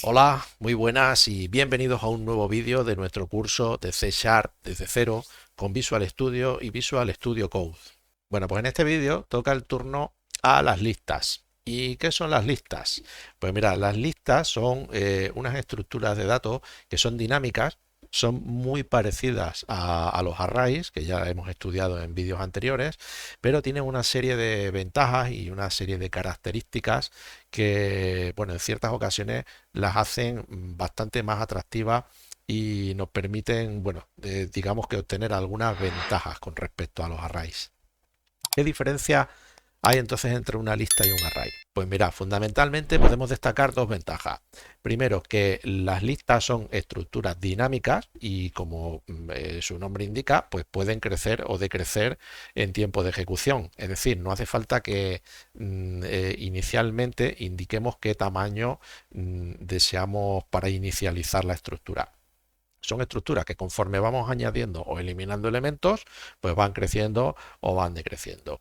Hola, muy buenas y bienvenidos a un nuevo vídeo de nuestro curso de C Sharp desde cero con Visual Studio y Visual Studio Code. Bueno, pues en este vídeo toca el turno a las listas. ¿Y qué son las listas? Pues mira, las listas son unas estructuras de datos que son dinámicas, son muy parecidas a los arrays, que ya hemos estudiado en vídeos anteriores, pero tienen una serie de ventajas y una serie de características que, bueno, en ciertas ocasiones las hacen bastante más atractivas y nos permiten, bueno, digamos que obtener algunas ventajas con respecto a los arrays. ¿Qué diferencia hay entonces entre una lista y un array? Pues mira, fundamentalmente podemos destacar dos ventajas. Primero, que las listas son estructuras dinámicas y como su nombre indica, pues pueden crecer o decrecer en tiempo de ejecución. Es decir, no hace falta que inicialmente indiquemos qué tamaño deseamos para inicializar la estructura. Son estructuras que conforme vamos añadiendo o eliminando elementos, pues van creciendo o van decreciendo.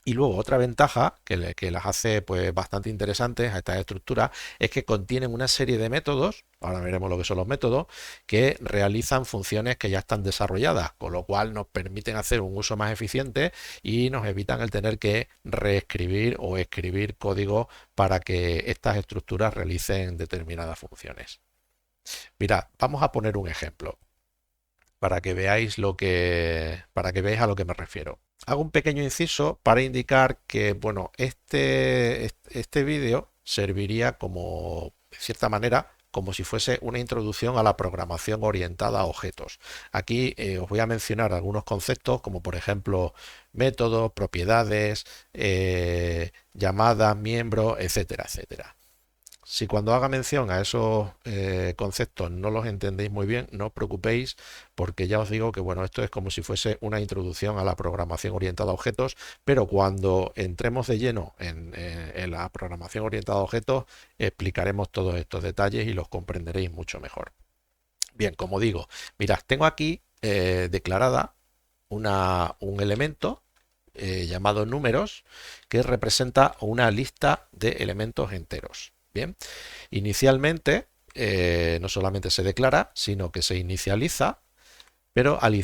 Y luego otra ventaja que las hace pues bastante interesantes a estas estructuras es que contienen una serie de métodos, ahora veremos lo que son los métodos, que realizan funciones que ya están desarrolladas, con lo cual nos permiten hacer un uso más eficiente y nos evitan el tener que reescribir o escribir código para que estas estructuras realicen determinadas funciones. Mirad, vamos a poner un ejemplo para que veáis para que veáis a lo que me refiero. Hago un pequeño inciso para indicar que, bueno, este vídeo serviría como, de cierta manera, como si fuese una introducción a la programación orientada a objetos. Aquí os voy a mencionar algunos conceptos como por ejemplo métodos, propiedades, llamadas, miembros, etcétera, etcétera. Si cuando haga mención a esos conceptos no los entendéis muy bien, no os preocupéis porque ya os digo que bueno, esto es como si fuese una introducción a la programación orientada a objetos, pero cuando entremos de lleno en la programación orientada a objetos, explicaremos todos estos detalles y los comprenderéis mucho mejor. Bien, como digo, mirad, tengo aquí declarada un elemento llamado números que representa una lista de elementos enteros. Bien, inicialmente no solamente se declara, sino que se inicializa, pero al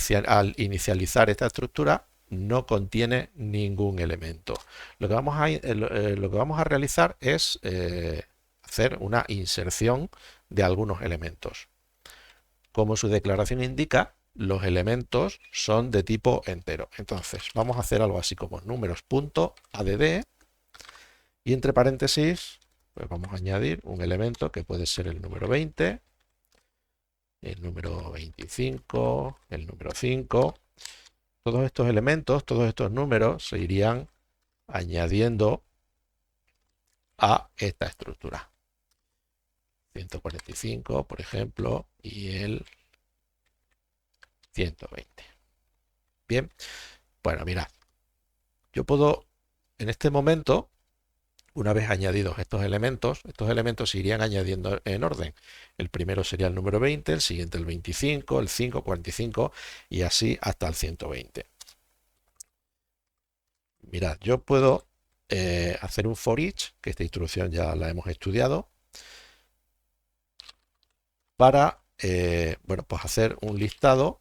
inicializar esta estructura no contiene ningún elemento. Lo que vamos a realizar es hacer una inserción de algunos elementos. Como su declaración indica, los elementos son de tipo entero. Entonces, vamos a hacer algo así como números.add y entre paréntesis, pues vamos a añadir un elemento que puede ser el número 20, el número 25, el número 5. Todos estos elementos, todos estos números se irían añadiendo a esta estructura. 145, por ejemplo, y el 120. Bien, bueno, mirad, yo puedo en este momento, una vez añadidos estos elementos se irían añadiendo en orden. El primero sería el número 20, el siguiente el 25, el 5, 45 y así hasta el 120. Mirad, yo puedo hacer un for each, que esta instrucción ya la hemos estudiado, para bueno, pues hacer un listado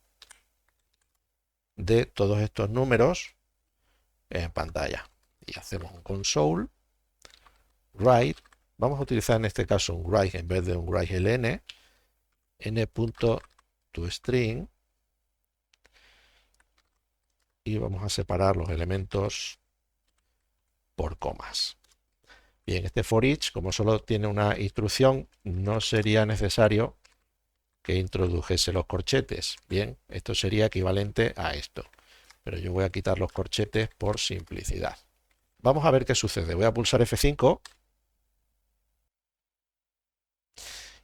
de todos estos números en pantalla. Y hacemos un console write. Vamos a utilizar en este caso un write en vez de un write ln, n.toString, y vamos a separar los elementos por comas. Bien, este for each, como solo tiene una instrucción, no sería necesario que introdujese los corchetes. Bien, esto sería equivalente a esto. Pero yo voy a quitar los corchetes por simplicidad. Vamos a ver qué sucede. Voy a pulsar F5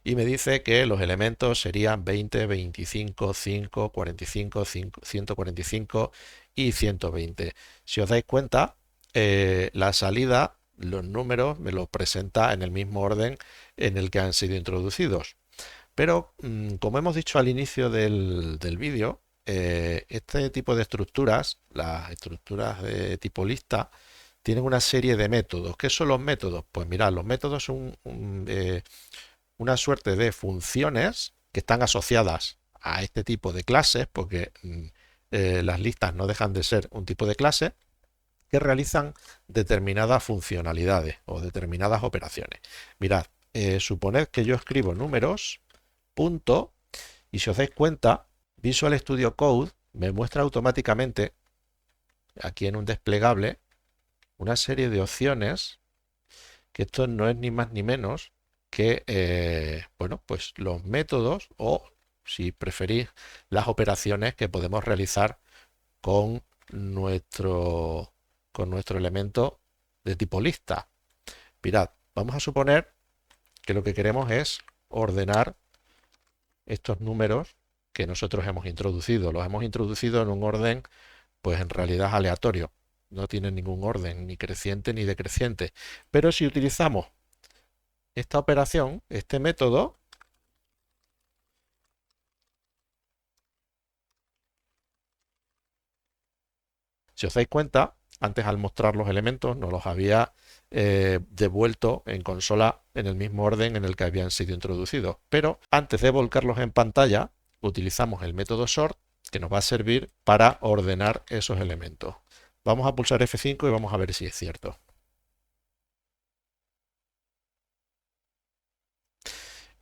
y me dice que los elementos serían 20, 25, 5, 45, 5, 145 y 120. Si os dais cuenta, la salida, los números me los presenta en el mismo orden en el que han sido introducidos. Pero, como hemos dicho al inicio del vídeo, este tipo de estructuras, las estructuras de tipo lista, tienen una serie de métodos. ¿Qué son los métodos? Pues mirad, los métodos son una suerte de funciones que están asociadas a este tipo de clases, porque las listas no dejan de ser un tipo de clase, que realizan determinadas funcionalidades o determinadas operaciones. Mirad, suponed que yo escribo números, punto, y si os dais cuenta, Visual Studio Code me muestra automáticamente, aquí en un desplegable, una serie de opciones, que esto no es ni más ni menos que, bueno, pues los métodos o, si preferís, las operaciones que podemos realizar con nuestro, con nuestro elemento de tipo lista. Mirad, vamos a suponer que lo que queremos es ordenar estos números que nosotros hemos introducido. Los hemos introducido en un orden, pues en realidad aleatorio. No tienen ningún orden, ni creciente ni decreciente. Pero si utilizamos esta operación, este método, si os dais cuenta, antes al mostrar los elementos nos los había devuelto en consola en el mismo orden en el que habían sido introducidos. Pero antes de volcarlos en pantalla, utilizamos el método sort, que nos va a servir para ordenar esos elementos. Vamos a pulsar F5 y vamos a ver si es cierto.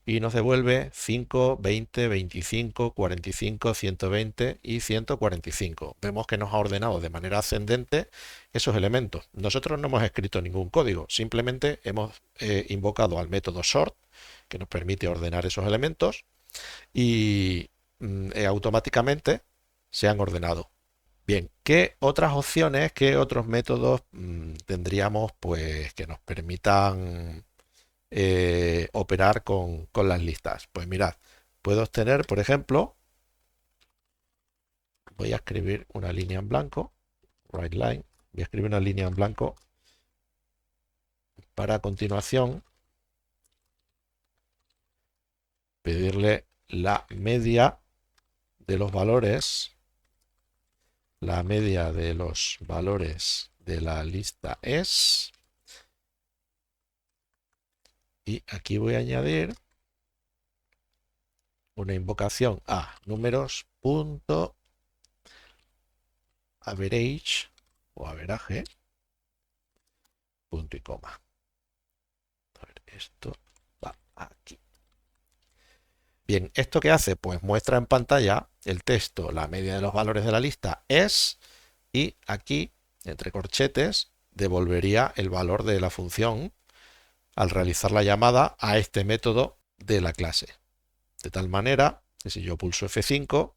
Y nos devuelve 5, 20, 25, 45, 120 y 145. Vemos que nos ha ordenado de manera ascendente esos elementos. Nosotros no hemos escrito ningún código, simplemente hemos invocado al método sort, que nos permite ordenar esos elementos, y automáticamente se han ordenado. Bien, ¿qué otras opciones, qué otros métodos tendríamos pues que nos permitan operar con las listas? Pues mirad, puedo obtener, por ejemplo, voy a escribir una línea en blanco, write line, voy a escribir una línea en blanco para a continuación pedirle la media de los valores, la media de los valores de la lista es, y aquí voy a añadir una invocación a números punto average o averaje, punto y coma. A ver, esto va aquí. Bien, ¿esto qué hace? Pues muestra en pantalla el texto, la media de los valores de la lista es, y aquí, entre corchetes, devolvería el valor de la función al realizar la llamada a este método de la clase. De tal manera que si yo pulso F5,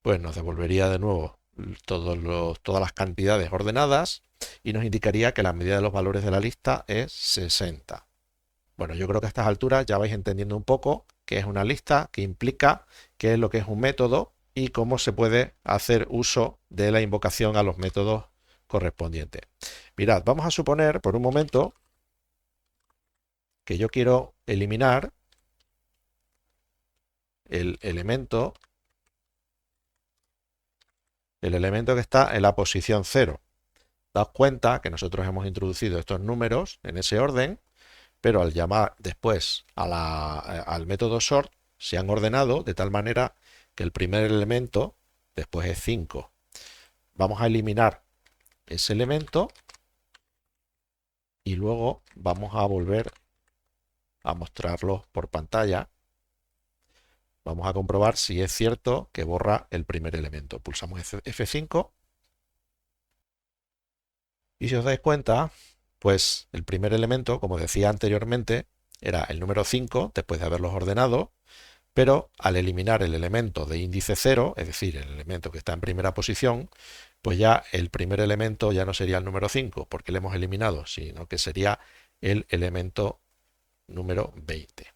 pues nos devolvería de nuevo todas las cantidades ordenadas y nos indicaría que la medida de los valores de la lista es 60. Bueno, yo creo que a estas alturas ya vais entendiendo un poco qué es una lista, qué implica, qué es lo que es un método y cómo se puede hacer uso de la invocación a los métodos correspondientes. Mirad, vamos a suponer por un momento que yo quiero eliminar el elemento que está en la posición 0. Daos cuenta que nosotros hemos introducido estos números en ese orden, pero al llamar después al método sort se han ordenado de tal manera que el primer elemento después es 5. Vamos a eliminar ese elemento y luego vamos a volver a mostrarlo por pantalla. Vamos a comprobar si es cierto que borra el primer elemento. Pulsamos F5 y si os dais cuenta, pues el primer elemento, como decía anteriormente, era el número 5 después de haberlos ordenado, pero al eliminar el elemento de índice 0, es decir, el elemento que está en primera posición, pues ya el primer elemento ya no sería el número 5 porque lo hemos eliminado, sino que sería el elemento número 20.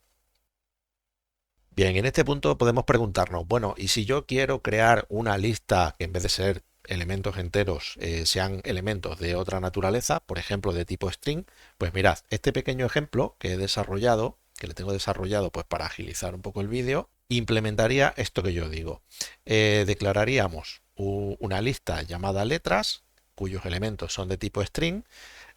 Bien, en este punto podemos preguntarnos, bueno, ¿y si yo quiero crear una lista que en vez de ser elementos enteros sean elementos de otra naturaleza, por ejemplo de tipo string? Pues mirad, este pequeño ejemplo que he desarrollado, que le tengo desarrollado pues para agilizar un poco el vídeo, implementaría esto que yo digo. Declararíamos una lista llamada letras, cuyos elementos son de tipo string.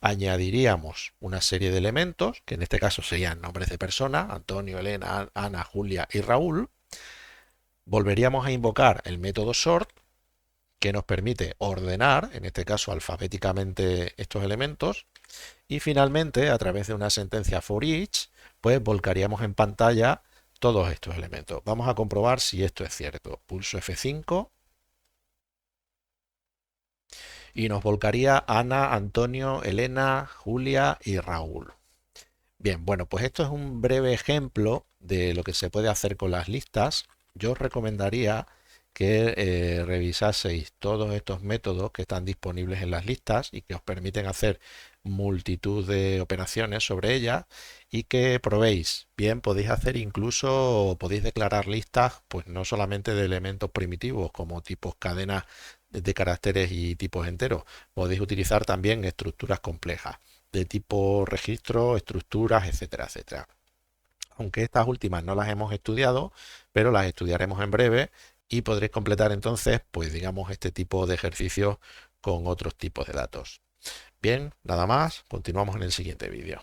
añadiríamos una serie de elementos, que en este caso serían nombres de personas, Antonio, Elena, Ana, Julia y Raúl. Volveríamos a invocar el método sort, que nos permite ordenar, en este caso alfabéticamente, estos elementos. Y finalmente, a través de una sentencia for each, pues volcaríamos en pantalla todos estos elementos. Vamos a comprobar si esto es cierto. Pulso F5 y nos volcaría Ana, Antonio, Elena, Julia y Raúl. Bien, bueno, pues esto es un breve ejemplo de lo que se puede hacer con las listas. Yo os recomendaría que revisaseis todos estos métodos que están disponibles en las listas y que os permiten hacer multitud de operaciones sobre ellas y que probéis. Bien, podéis hacer incluso, podéis declarar listas, pues no solamente de elementos primitivos como tipos cadenas de caracteres y tipos enteros, podéis utilizar también estructuras complejas de tipo registro, estructuras, etcétera, etcétera. Aunque estas últimas no las hemos estudiado, pero las estudiaremos en breve y podréis completar entonces, pues digamos, este tipo de ejercicios con otros tipos de datos. Bien, nada más, continuamos en el siguiente vídeo.